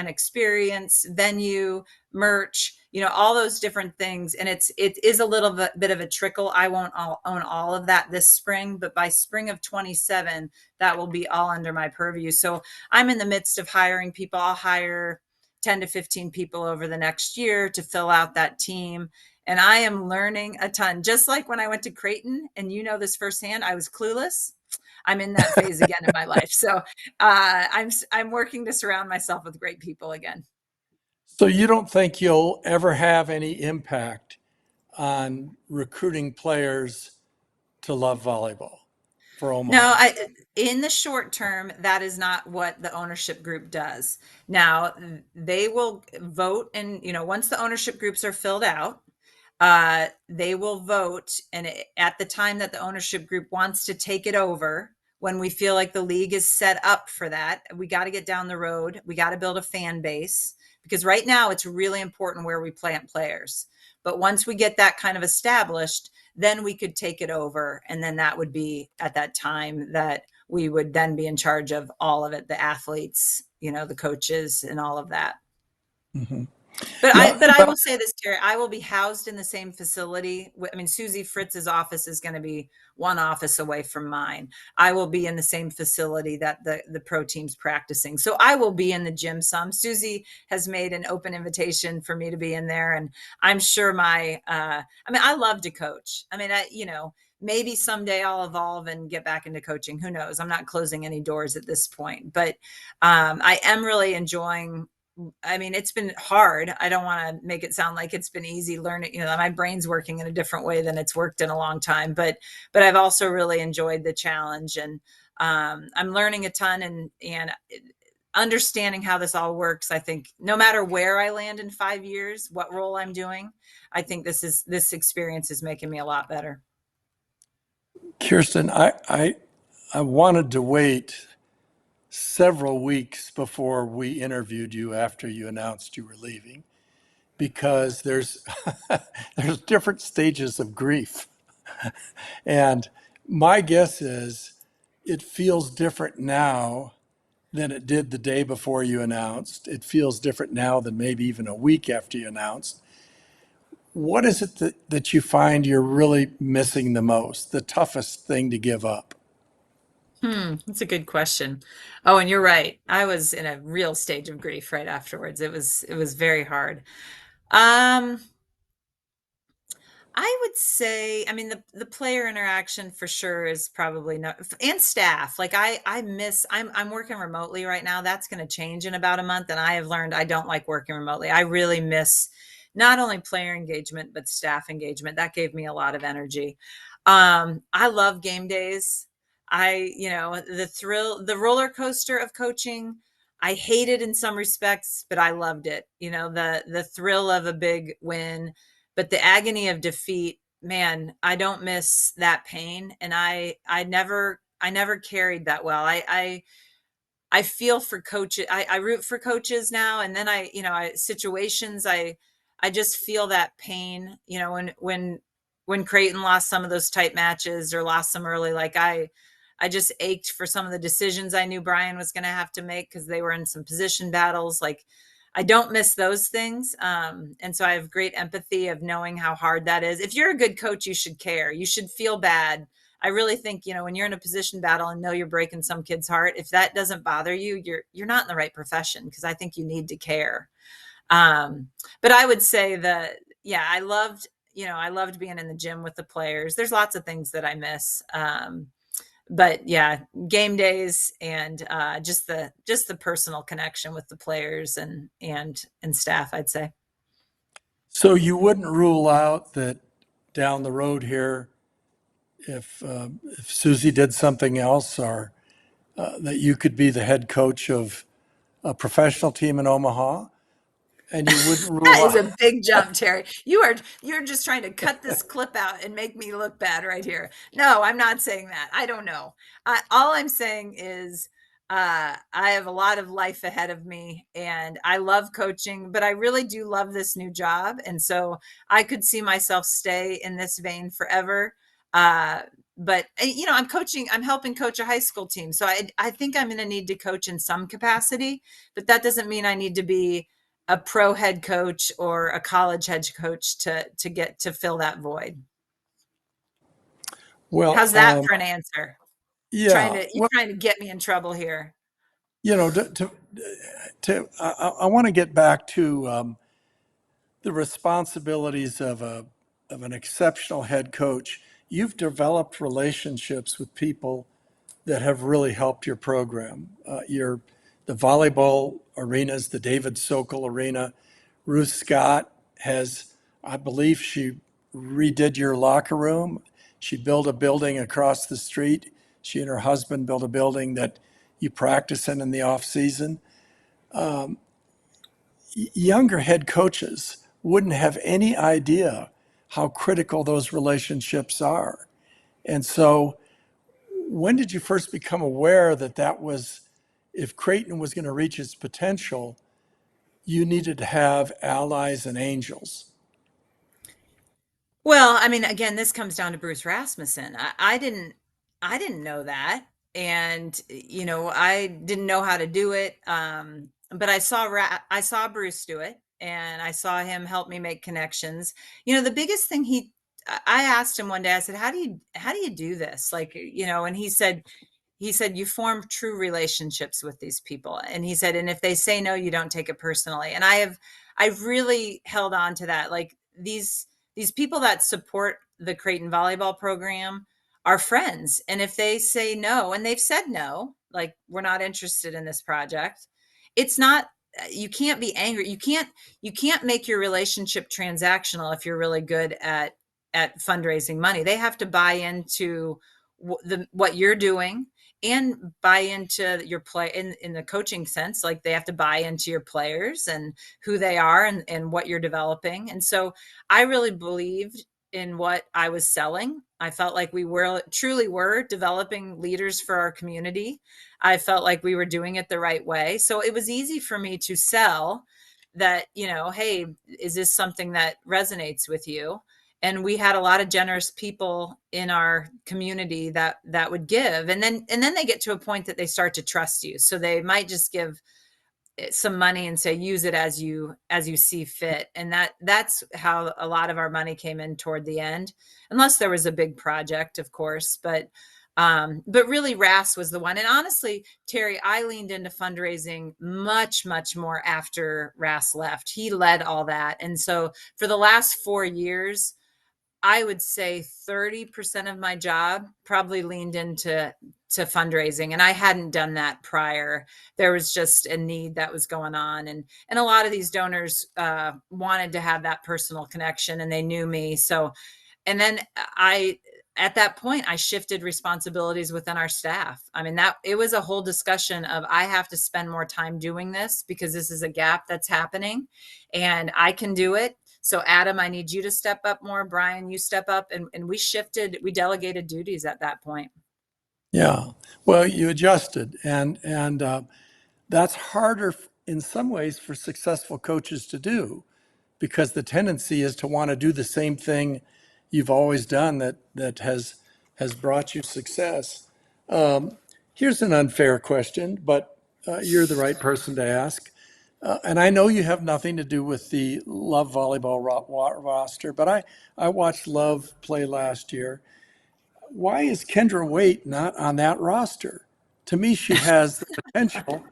[SPEAKER 3] experience, venue, merch, all those different things. And it is a little bit of a trickle. I won't own all of that this spring, but by spring of 27, that will be all under my purview. So I'm in the midst of hiring people. I'll hire 10 to 15 people over the next year to fill out that team. And I am learning a ton. Just like when I went to Creighton, and this firsthand, I was clueless. I'm in that phase again in my life. So I'm working to surround myself with great people again.
[SPEAKER 2] So you don't think you'll ever have any impact on recruiting players to Love Volleyball for Omaha?
[SPEAKER 3] No, in the short term, that is not what the ownership group does. Now, they will vote, and once the ownership groups are filled out, they will vote. And at the time that the ownership group wants to take it over, when we feel like the league is set up for that, we got to get down the road. We got to build a fan base, because right now it's really important where we plant players. But once we get that kind of established, then we could take it over. And then that would be at that time that we would then be in charge of all of it, the athletes, the coaches and all of that.
[SPEAKER 2] Mm-hmm.
[SPEAKER 3] But I will say this, Terry, I will be housed in the same facility. I mean, Susie Fritz's office is going to be one office away from mine. I will be in the same facility that the pro team's practicing. So I will be in the gym some. Susie has made an open invitation for me to be in there. And I'm sure I love to coach. I mean, maybe someday I'll evolve and get back into coaching. Who knows? I'm not closing any doors at this point, but I am really enjoying I mean, it's been hard. I don't want to make it sound like it's been easy learning, my brain's working in a different way than it's worked in a long time, but I've also really enjoyed the challenge, and I'm learning a ton, and understanding how this all works. I think no matter where I land in 5 years, what role I'm doing, I think this experience is making me a lot better.
[SPEAKER 2] Kirsten, I wanted to wait several weeks before we interviewed you after you announced you were leaving, because there's there's different stages of grief. And my guess is it feels different now than it did the day before you announced. It feels different now than maybe even a week after you announced. What is it that you find you're really missing the most, the toughest thing to give up?
[SPEAKER 3] That's a good question. Oh, and you're right. I was in a real stage of grief right afterwards. It was very hard. Um, I would say, I mean, the player interaction for sure is probably not, and staff. Like I miss, I'm working remotely right now. That's going to change in about a month. And I have learned I don't like working remotely. I really miss not only player engagement, but staff engagement. That gave me a lot of energy. I love game days. The thrill, the roller coaster of coaching, I hate it in some respects, but I loved it. The thrill of a big win, but the agony of defeat, man, I don't miss that pain. And I never carried that well. I feel for coaches. I root for coaches now. And then situations, I just feel that pain, when Creighton lost some of those tight matches or lost some early, like I just ached for some of the decisions I knew Brian was going to have to make because they were in some position battles. Like, I don't miss those things. And so I have great empathy of knowing how hard that is. If you're a good coach, you should care. You should feel bad. I really think, when you're in a position battle and know you're breaking some kid's heart, if that doesn't bother you, you're not in the right profession, because I think you need to care. But I would say that, yeah, I loved being in the gym with the players. There's lots of things that I miss. But yeah, game days and just the personal connection with the players and staff, I'd say.
[SPEAKER 2] So you wouldn't rule out that down the road here, if Susie did something else, or that you could be the head coach of a professional team in Omaha, and you wouldn't
[SPEAKER 3] That
[SPEAKER 2] rule
[SPEAKER 3] is
[SPEAKER 2] out.
[SPEAKER 3] a big jump, Terry. You're just trying to cut this clip out and make me look bad right here. No, I'm not saying that. I don't know. All I'm saying is I have a lot of life ahead of me, and I love coaching, but I really do love this new job. And so I could see myself stay in this vein forever. Uh, but I'm helping coach a high school team. So I think I'm going to need to coach in some capacity, but that doesn't mean I need to be a pro head coach or a college head coach to get to fill that void.
[SPEAKER 2] Well,
[SPEAKER 3] How's that for an answer?
[SPEAKER 2] yeah.
[SPEAKER 3] You're
[SPEAKER 2] Well,
[SPEAKER 3] trying to get me in trouble here.
[SPEAKER 2] I want to get back to the responsibilities of an exceptional head coach. You've developed relationships with people that have really helped your program. The volleyball arenas, the David Sokol Arena. Ruth Scott has, I believe, she redid your locker room. She built a building across the street. She and her husband built a building that you practice in the off season. Younger head coaches wouldn't have any idea how critical those relationships are. And so, when did you first become aware that was, if Creighton was going to reach its potential, you needed to have allies and angels?
[SPEAKER 3] Well, I mean, again, this comes down to Bruce Rasmussen. I didn't know that, and I didn't know how to do it. But I saw Bruce do it, and I saw him help me make connections. The biggest thing I asked him one day. I said, "How do you do this?" Like, and he said you form true relationships with these people, and he said, and if they say no, you don't take it personally. And I've really held on to that. Like, these people that support the Creighton volleyball program are friends. And if they say no, and they've said no, like, we're not interested in this project, it's not you can't be angry. You can't make your relationship transactional if you're really good at fundraising money. They have to buy into what you're doing and buy into your play in the coaching sense. Like, they have to buy into your players and who they are and what you're developing. And so I really believed in what I was selling. I felt like we truly were developing leaders for our community. I felt like we were doing it the right way. So it was easy for me to sell that, hey, is this something that resonates with you? And we had a lot of generous people in our community that would give. And then they get to a point that they start to trust you. So they might just give some money and say, use it as you see fit. And that's how a lot of our money came in toward the end, unless there was a big project, of course. But really RAS was the one. And honestly, Terry, I leaned into fundraising much, much more after RAS left. He led all that. And so for the last 4 years, I would say 30% of my job probably leaned into fundraising. And I hadn't done that prior. There was just a need that was going on. And a lot of these donors wanted to have that personal connection, and they knew me. So, and then at that point, I shifted responsibilities within our staff. I mean, it was a whole discussion of, I have to spend more time doing this because this is a gap that's happening and I can do it. So Adam, I need you to step up more. Brian, you step up. And we delegated duties at that point.
[SPEAKER 2] Yeah. Well, you adjusted, and that's harder in some ways for successful coaches to do, because the tendency is to want to do the same thing you've always done that has brought you success. Here's an unfair question, but you're the right person to ask. And I know you have nothing to do with the Love Volleyball roster, but I watched Love play last year. Why is Kendra Waite not on that roster? To me, she has the potential.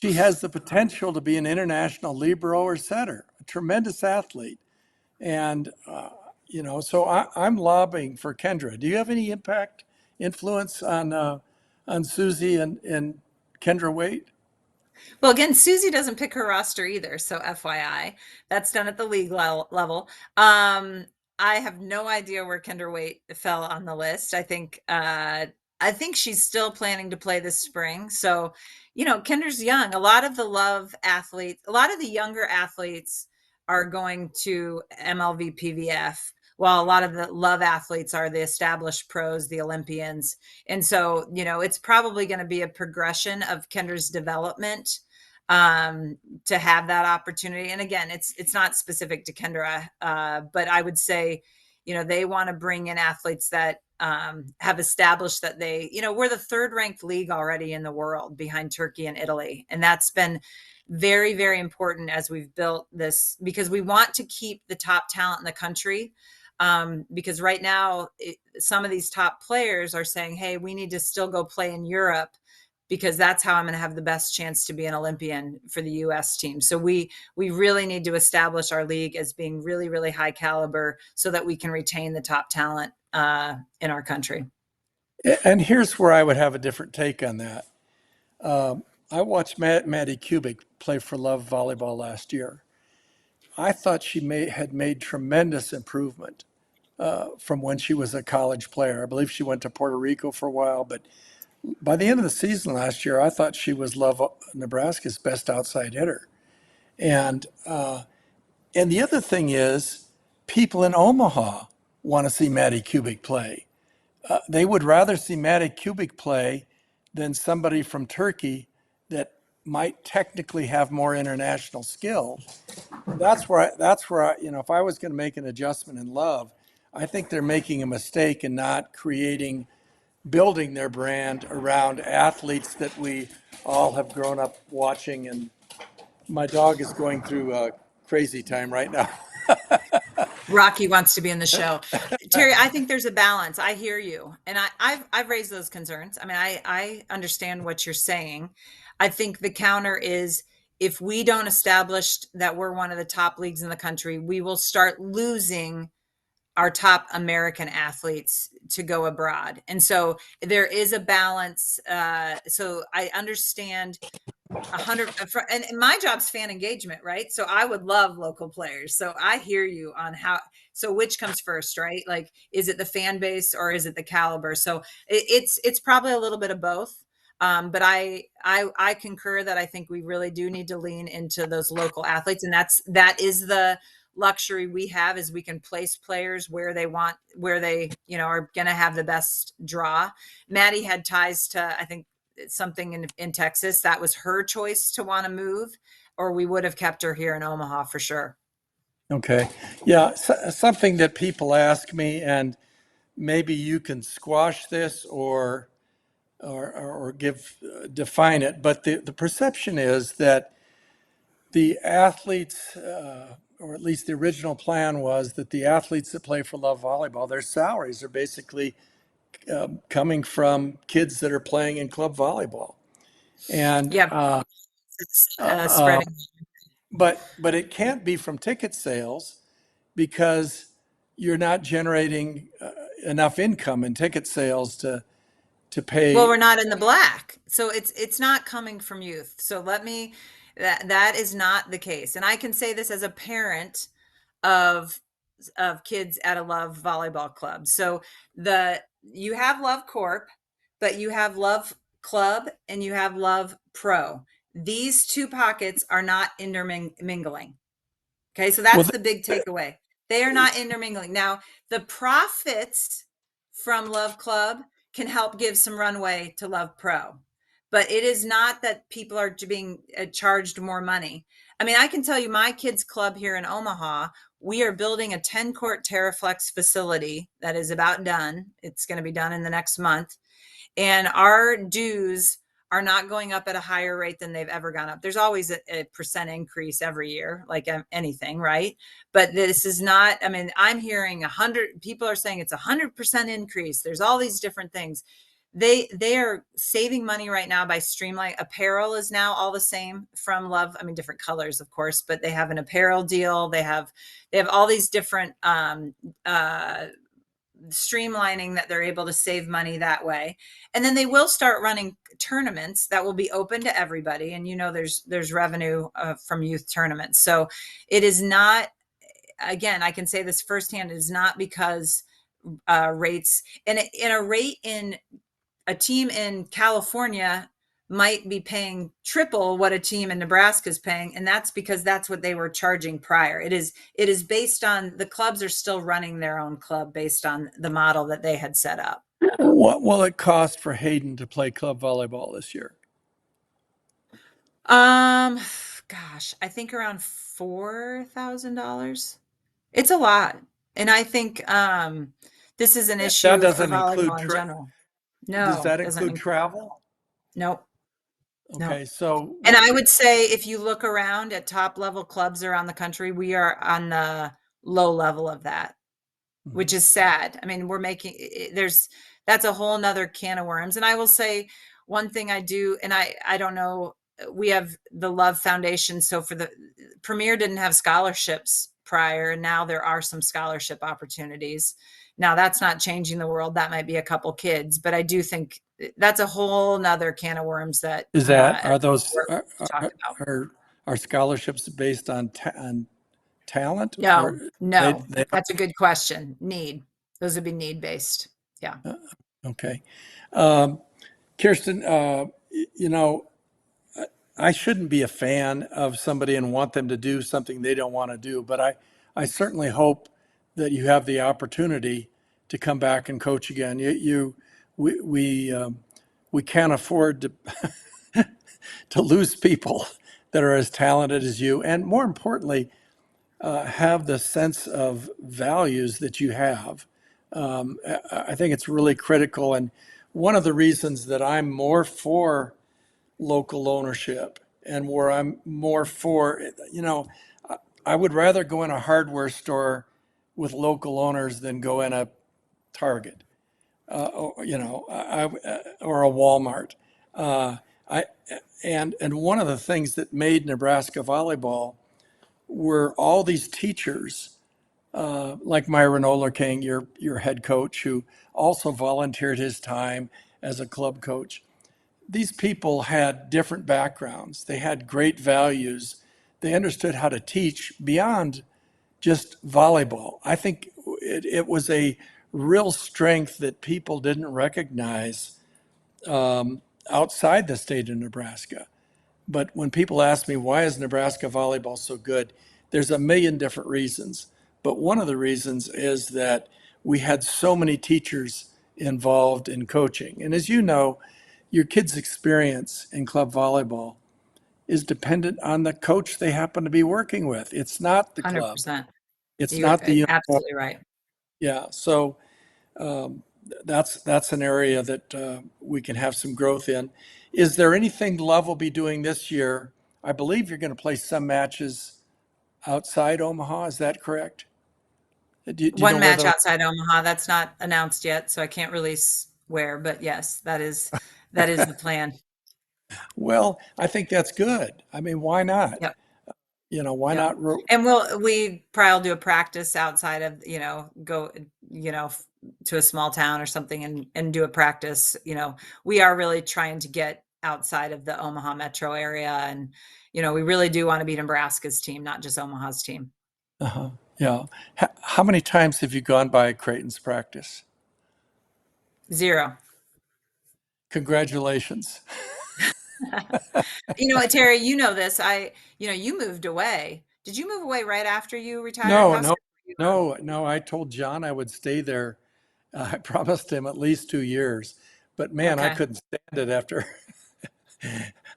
[SPEAKER 2] She has the potential to be an international libero or setter, a tremendous athlete. And, so I'm lobbying for Kendra. Do you have any influence on Susie and Kendra Waite?
[SPEAKER 3] Well, again, Susie doesn't pick her roster either. So FYI, that's done at the league level. I have no idea where Kendra Waite fell on the list. I think she's still planning to play this spring. So, Kendra's young. A lot of the Love athletes, a lot of the younger athletes are going to MLV PVF, while a lot of the Love athletes are the established pros, the Olympians. And so, it's probably going to be a progression of Kendra's development to have that opportunity. And again, it's not specific to Kendra, but I would say, they want to bring in athletes that have established that we're the third ranked league already in the world behind Turkey and Italy. And that's been very, very important as we've built this, because we want to keep the top talent in the country. Because right now, some of these top players are saying, hey, we need to still go play in Europe, because that's how I'm going to have the best chance to be an Olympian for the U.S. team. So we really need to establish our league as being really, really high caliber so that we can retain the top talent in our country.
[SPEAKER 2] And here's where I would have a different take on that. I watched Maddie Kubik play for Love Volleyball last year. I thought she had made tremendous improvement from when she was a college player. I believe she went to Puerto Rico for a while, but by the end of the season last year, I thought she was Love Nebraska's best outside hitter. And the other thing is, people in Omaha want to see Maddie Kubik play. They would rather see Maddie Kubik play than somebody from Turkey that might technically have more international skill. That's where I, if I was going to make an adjustment in Love, I think they're making a mistake in not building their brand around athletes that we all have grown up watching. And my dog is going through a crazy time right now.
[SPEAKER 3] Rocky wants to be in the show. Terry, I think there's a balance. I hear you. And I've raised those concerns. I mean, I understand what you're saying. I think the counter is, if we don't establish that we're one of the top leagues in the country, we will start losing our top American athletes to go abroad. And so there is a balance. So I understand and my job's fan engagement, right? So I would love local players. So I hear you on so which comes first, right? Like, is it the fan base or is it the caliber? So it's probably a little bit of both. But I concur that I think we really do need to lean into those local athletes, and that is the luxury we have, is we can place players where they want, where they are going to have the best draw. Maddie had ties to, I think, something in Texas. That was her choice to want to move, or we would have kept her here in Omaha for sure.
[SPEAKER 2] Okay. Yeah. Something that people ask me, and maybe you can squash this or define it, but the perception is that the athletes, or at least the original plan was that the athletes that play for Love Volleyball, their salaries are basically coming from kids that are playing in club volleyball. And
[SPEAKER 3] Yeah, it's spreading.
[SPEAKER 2] but it can't be from ticket sales, because you're not generating enough income in ticket sales to
[SPEAKER 3] Well,
[SPEAKER 2] pay.
[SPEAKER 3] we're not in the black, so it's not coming from youth. So that is not the case, and I can say this as a parent of kids at a Love Volleyball club. So you have Love Corp, but you have Love Club and you have Love Pro. These two pockets are not intermingling. Okay, so
[SPEAKER 2] Well,
[SPEAKER 3] that's the big takeaway. They are not intermingling. Now, the profits from Love Club can help give some runway to Love Pro, but it is not that people are being charged more money. I mean, I can tell you, my kids' club here in Omaha, we are building a 10-court Terraflex facility that is about done. It's going to be done in the next month. And our dues are not going up at a higher rate than they've ever gone up. There's always a percent increase every year, like anything, right? But this is not, I mean, I'm hearing 100, people are saying it's 100% increase. There's all these different things. They are saving money right now by streamlining. Apparel is now all the same from Love. I mean, different colors, of course, but they have an apparel deal. They have all these different streamlining that they're able to save money that way. And then they will start running tournaments that will be open to everybody. And there's revenue from youth tournaments. So it is not, again, I can say this firsthand, it is not because rates, and a rate in a team in California might be paying triple what a team in Nebraska is paying. And that's because that's what they were charging prior. It is based on, the clubs are still running their own club based on the model that they had set up.
[SPEAKER 2] what will it cost for Hayden to play club volleyball this year?
[SPEAKER 3] Gosh, I think around $4,000. It's a lot. And I think this is an issue
[SPEAKER 2] That
[SPEAKER 3] for
[SPEAKER 2] doesn't include
[SPEAKER 3] volleyball in general.
[SPEAKER 2] Does
[SPEAKER 3] No,
[SPEAKER 2] that
[SPEAKER 3] doesn't
[SPEAKER 2] include travel?
[SPEAKER 3] Nope. No.
[SPEAKER 2] Okay, so
[SPEAKER 3] And I would say, if you look around at top level clubs around the country, we are on the low level of that, which is sad. I mean, that's a whole nother can of worms. And I will say one thing I do, and I don't know, we have the Love Foundation. So for the Premier didn't have scholarships prior, and now there are some scholarship opportunities. Now that's not changing the world. That might be a couple kids, but I do think that's a whole nother can of worms that
[SPEAKER 2] are those
[SPEAKER 3] talked about.
[SPEAKER 2] are scholarships based on talent?
[SPEAKER 3] No,
[SPEAKER 2] they,
[SPEAKER 3] no,
[SPEAKER 2] they
[SPEAKER 3] that's a good question. Those would be need based. Yeah.
[SPEAKER 2] okay. Kirsten, I shouldn't be a fan of somebody and want them to do something they don't want to do, but I certainly hope that you have the opportunity to come back and coach again. We can't afford to to lose people that are as talented as you, and more importantly, have the sense of values that you have. I think it's really critical, and one of the reasons that I'm more for local ownership, and where I'm more for, I would rather go in a hardware store with local owners than go in a Target, or a Walmart. I and one of the things that made Nebraska volleyball were all these teachers, like Myron Olerking, your head coach, who also volunteered his time as a club coach. these people had different backgrounds. They had great values. They understood how to teach beyond just volleyball. I think it was a real strength that people didn't recognize outside the state of Nebraska. But when people ask me, why is Nebraska volleyball so good? There's a million different reasons. But one of the reasons is that we had so many teachers involved in coaching. And as you know, your kids' experience in club volleyball is dependent on the coach they happen to be working with. It's not the club.
[SPEAKER 3] 100%.
[SPEAKER 2] It's
[SPEAKER 3] You're
[SPEAKER 2] not the uniform.
[SPEAKER 3] absolutely right.
[SPEAKER 2] Yeah. So that's an area that we can have some growth in. Is there anything Love will be doing this year? I believe you're going to play some matches outside Omaha. Is that correct?
[SPEAKER 3] One match outside Omaha. That's not announced yet, so I can't release where. But yes, that is the plan.
[SPEAKER 2] Well, I think that's good. I mean, why not?
[SPEAKER 3] Yep.
[SPEAKER 2] Why not?
[SPEAKER 3] And we probably will do a practice outside of, go, to a small town or something and do a practice. We are really trying to get outside of the Omaha metro area. And, we really do want to beat Nebraska's team, not just Omaha's team.
[SPEAKER 2] Uh-huh. Yeah. How many times have you gone by Creighton's practice?
[SPEAKER 3] 0.
[SPEAKER 2] Congratulations.
[SPEAKER 3] Terry, you know this. You moved away. Did you move away right after you retired?
[SPEAKER 2] No. I told John I would stay there. I promised him at least 2 years, but man, okay. I couldn't stand it after.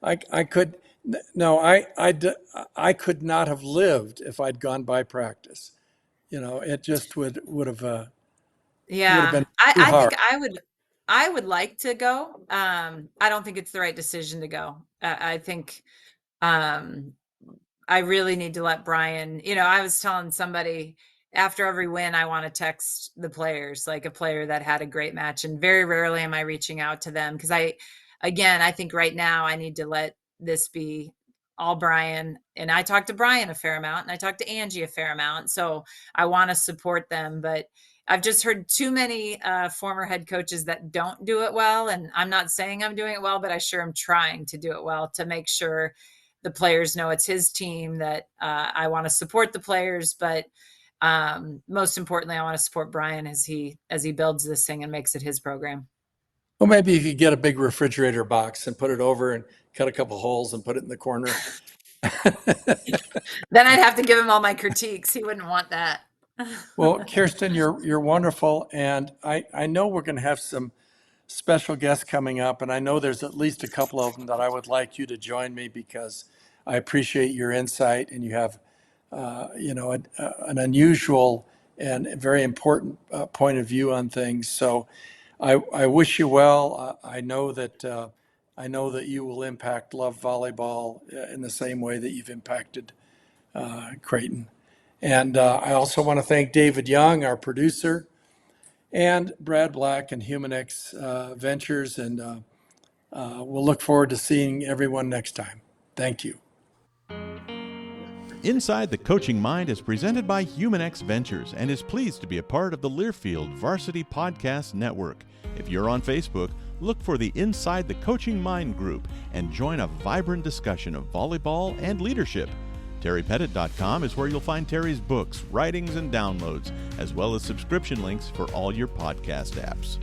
[SPEAKER 2] I could not have lived if I'd gone by practice. It just would have.
[SPEAKER 3] Yeah,
[SPEAKER 2] been
[SPEAKER 3] I think I would like to go. I don't think it's the right decision to go. I think I really need to let Brian, I was telling somebody after every win, I want to text the players, like a player that had a great match. And very rarely am I reaching out to them because I think right now I need to let this be all Brian. And I talk to Brian a fair amount and I talk to Angie a fair amount. So I want to support them, but I've just heard too many former head coaches that don't do it well. And I'm not saying I'm doing it well, but I sure am trying to do it well to make sure the players know it's his team, that I want to support the players. But most importantly, I want to support Brian as he builds this thing and makes it his program.
[SPEAKER 2] Well, maybe you could get a big refrigerator box and put it over and cut a couple holes and put it in the corner.
[SPEAKER 3] Then I'd have to give him all my critiques. He wouldn't want that.
[SPEAKER 2] Well, Kirsten, you're wonderful. And I know we're going to have some special guests coming up. And I know there's at least a couple of them that I would like you to join me because I appreciate your insight and you have, an unusual and very important point of view on things. So I wish you well. I know that you will impact Love Volleyball in the same way that you've impacted Creighton. And I also want to thank David Young, our producer, and Brad Black and Humanex Ventures. And we'll look forward to seeing everyone next time. Thank you.
[SPEAKER 1] Inside the Coaching Mind is presented by Humanex Ventures and is pleased to be a part of the Learfield Varsity Podcast Network. If you're on Facebook, look for the Inside the Coaching Mind group and join a vibrant discussion of volleyball and leadership. TerryPettit.com is where you'll find Terry's books, writings, and downloads, as well as subscription links for all your podcast apps.